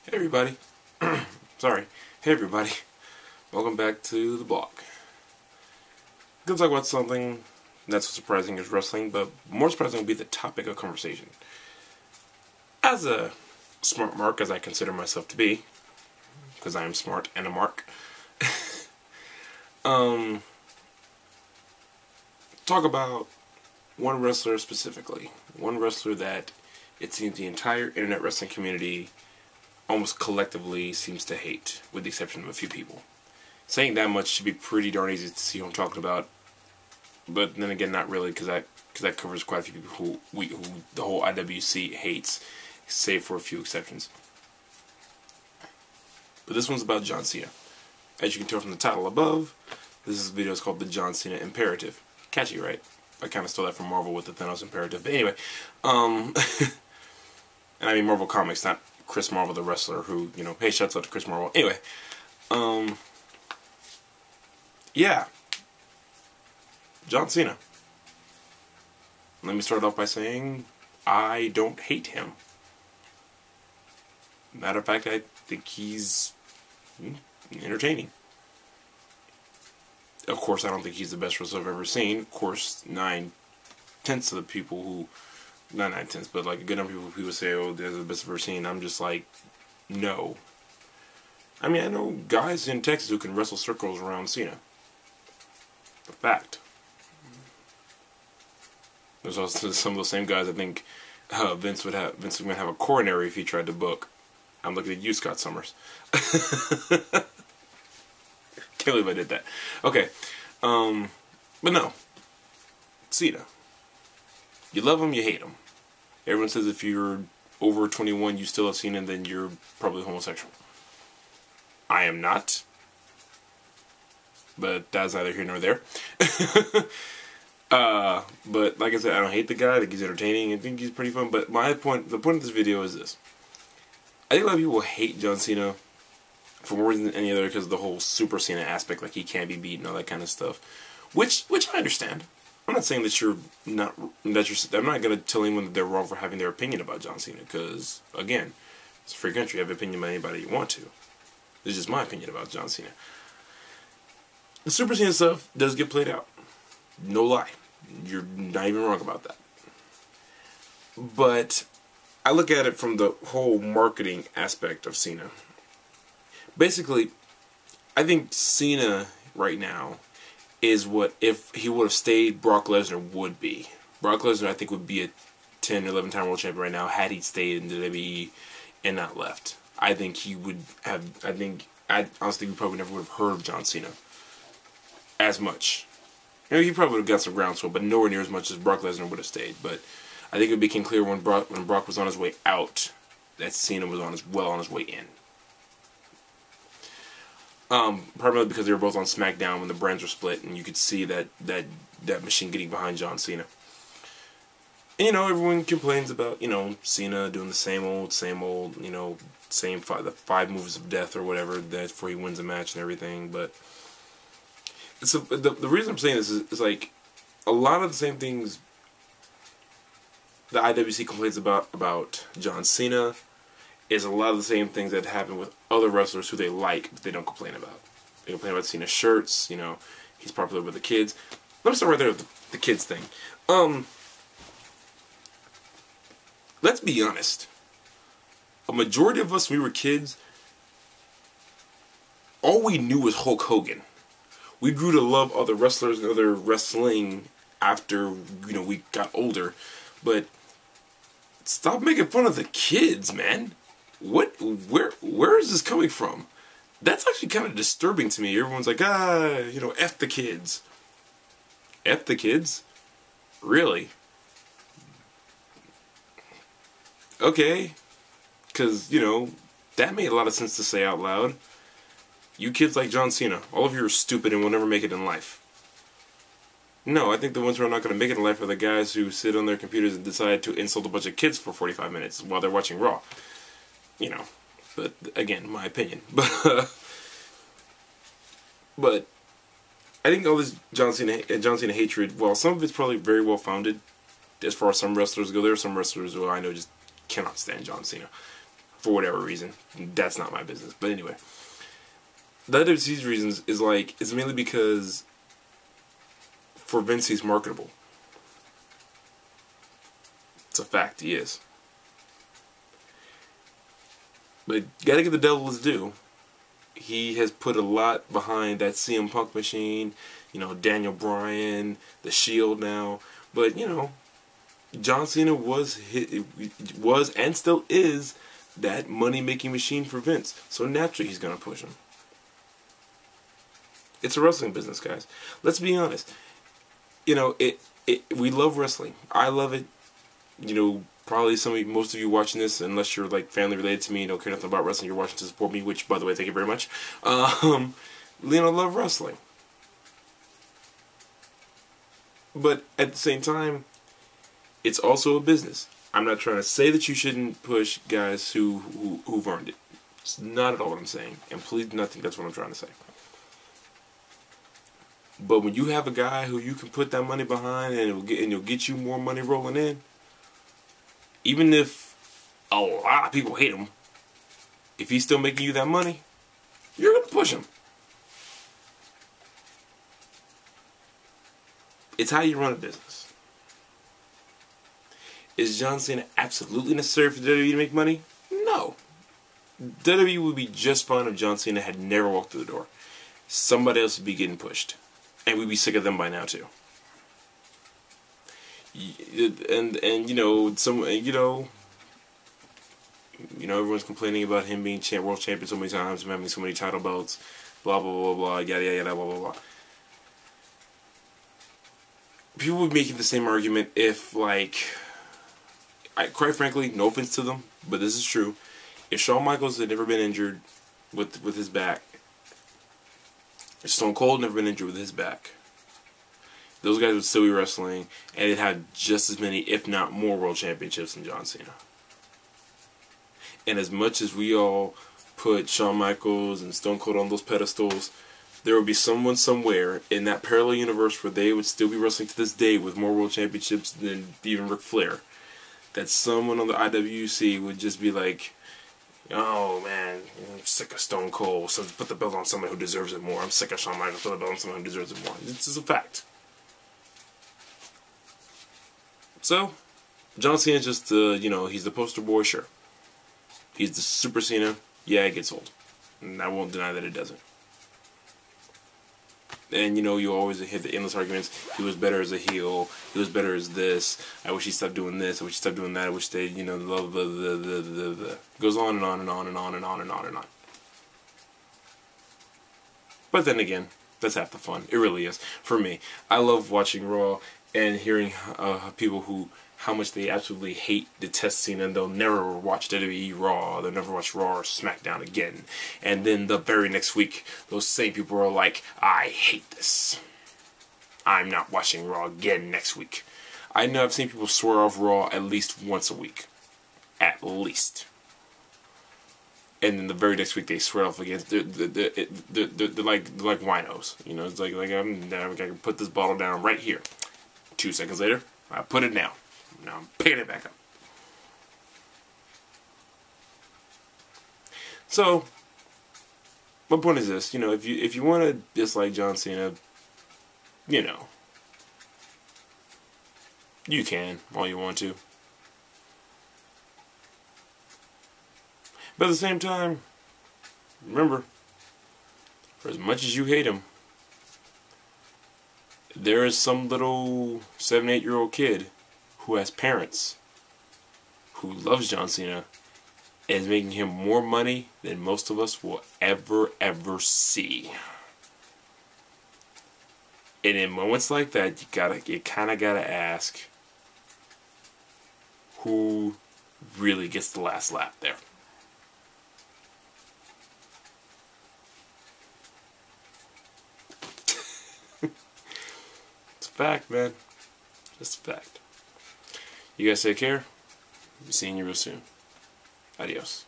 Hey everybody. Sorry. Hey everybody. Welcome back to the blog. Gonna talk about something not so surprising as wrestling, but more surprising will be the topic of conversation. As a smart mark, as I consider myself to be, because I am smart and a mark, talk about one wrestler specifically. One wrestler that it seems the entire internet wrestling community almost collectively seems to hate, with the exception of a few people. Saying that much should be pretty darn easy to see who I'm talking about, but then again, not really, because that covers quite a few people who the whole IWC hates, save for a few exceptions. But this one's about John Cena. As you can tell from the title above, this video is called The John Cena Imperative. Catchy, right? I kind of stole that from Marvel with the Thanos Imperative. But anyway, and I mean Marvel Comics, not Chris Marvel, the wrestler, who, you know, hey, shouts out to Chris Marvel. Anyway, yeah, John Cena. Let me start off by saying I don't hate him. Matter of fact, I think he's entertaining. Of course, I don't think he's the best wrestler I've ever seen. Of course, 9/10 of the people who, not 9/10, but like a good number of people say, oh, they're the best I've ever seen. I'm just like, no. I mean, I know guys in Texas who can wrestle circles around Cena. A fact. There's also some of those same guys I think Vince would have a coronary if he tried to book. I'm looking at you, Scott Summers. Can't believe I did that. Okay. But no. Cena. You love him, you hate him. Everyone says if you're over 21, you still have Cena, then you're probably homosexual. I am not. But that's neither here nor there. But like I said, I don't hate the guy. I think he's entertaining. I think he's pretty fun. But the point of this video is this. I think a lot of people hate John Cena for more reason than any other because of the whole Super Cena aspect, like he can't be beaten, all that kind of stuff. Which I understand. I'm not saying that I'm not going to tell anyone that they're wrong for having their opinion about John Cena, because, again, it's a free country. You have an opinion about anybody you want to. This is just my opinion about John Cena. The Super Cena stuff does get played out. No lie. You're not even wrong about that. But I look at it from the whole marketing aspect of Cena. Basically, I think Cena right now is what, if he would have stayed, Brock Lesnar would be. Brock Lesnar, I think, would be a 10 or 11-time world champion right now had he stayed in the WWE and not left. I think he would have, I honestly we probably never would have heard of John Cena as much. You know, he probably would have got some groundswell, but nowhere near as much as Brock Lesnar would have stayed. But I think it became clear when Brock was on his way out that Cena was on his way in. Primarily because they were both on SmackDown when the brands were split, and you could see that machine getting behind John Cena. And, you know, everyone complains about, you know, Cena doing the same old, you know, the 5 moves of death or whatever before he wins a match and everything. But the reason I'm saying this is like a lot of the same things the IWC complains about John Cena is a lot of the same things that happen with other wrestlers who they like, but they don't complain about. They complain about Cena's shirts, you know, he's popular with the kids. Let me start right there with the kids thing. Let's be honest. A majority of us, when we were kids, all we knew was Hulk Hogan. We grew to love other wrestlers and other wrestling after, you know, we got older. But stop making fun of the kids, man. Where is this coming from? That's actually kind of disturbing to me. Everyone's like, you know, F the kids. F the kids? Really? Okay. Because, you know, that made a lot of sense to say out loud. You kids like John Cena, all of you are stupid and will never make it in life. No, I think the ones who are not going to make it in life are the guys who sit on their computers and decide to insult a bunch of kids for 45 minutes while they're watching Raw. You know, but again, my opinion. But I think all this John Cena hatred, while some of it's probably very well founded, as far as some wrestlers go, there are some wrestlers who I know just cannot stand John Cena. for whatever reason. That's not my business. But anyway, the IWC's reasons is like, it's mainly because for Vince he's marketable. It's a fact, he is. But you gotta give the devil his due. He has put a lot behind that CM Punk machine, you know, Daniel Bryan, The Shield now. But, you know, John Cena was and still is that money-making machine for Vince. So naturally he's going to push him. It's a wrestling business, guys. Let's be honest. You know, we love wrestling. I love it. You know, probably most of you watching this, unless you're like family related to me and don't care nothing about wrestling, you're watching to support me, which, by the way, thank you very much. You know, love wrestling. But at the same time, it's also a business. I'm not trying to say that you shouldn't push guys who've earned it. It's not at all what I'm saying. And please do not think that's what I'm trying to say. But when you have a guy who you can put that money behind and it'll get you more money rolling in, even if a lot of people hate him, if he's still making you that money, you're going to push him. It's how you run a business. Is John Cena absolutely necessary for WWE to make money? No. WWE would be just fine if John Cena had never walked through the door. Somebody else would be getting pushed. And we'd be sick of them by now too. And you know, everyone's complaining about him being world champion so many times, him having so many title belts, blah blah blah blah, yada yada yada, blah blah blah. People would be making the same argument if, like, quite frankly, no offense to them, but this is true. If Shawn Michaels had never been injured with his back, if Stone Cold never been injured with his back, those guys would still be wrestling, and they'd have just as many, if not more, world championships than John Cena. And as much as we all put Shawn Michaels and Stone Cold on those pedestals, there would be someone somewhere in that parallel universe where they would still be wrestling to this day with more world championships than even Ric Flair. That someone on the IWC would just be like, oh man, I'm sick of Stone Cold, so put the belt on someone who deserves it more. I'm sick of Shawn Michaels, put the belt on someone who deserves it more. It's just a fact. So, John Cena's just, he's the poster boy, sure. He's the Super Cena, yeah, it gets old. And I won't deny that it doesn't. And, you know, you always hear the endless arguments, he was better as a heel, he was better as this, I wish he stopped doing this, I wish he stopped doing that, I wish they, you know, blah, blah, blah, blah, blah, blah. Goes on and on and on and on and on and on and on. But then again, that's half the fun. It really is. For me, I love watching Raw and hearing people how much they absolutely hate, detest Cena, and they'll never watch WWE Raw, they'll never watch Raw or SmackDown again. And then the very next week, those same people are like, I hate this. I'm not watching Raw again next week. I know I've seen people swear off Raw at least once a week. At least. And then the very next week they swear off again. They're like winos. You know, it's like I can put this bottle down right here. 2 seconds later, I put it down. Now I'm picking it back up. So, my point is this, you know, if you want to dislike John Cena, you know, you can, all you want to. But at the same time, remember, for as much as you hate him, there is some little 7, 8-year-old kid who has parents who loves John Cena and is making him more money than most of us will ever see. And in moments like that, you kind of gotta ask, who really gets the last laugh there? It's a fact, man. Just a fact. You guys take care. Be seeing you real soon. Adios.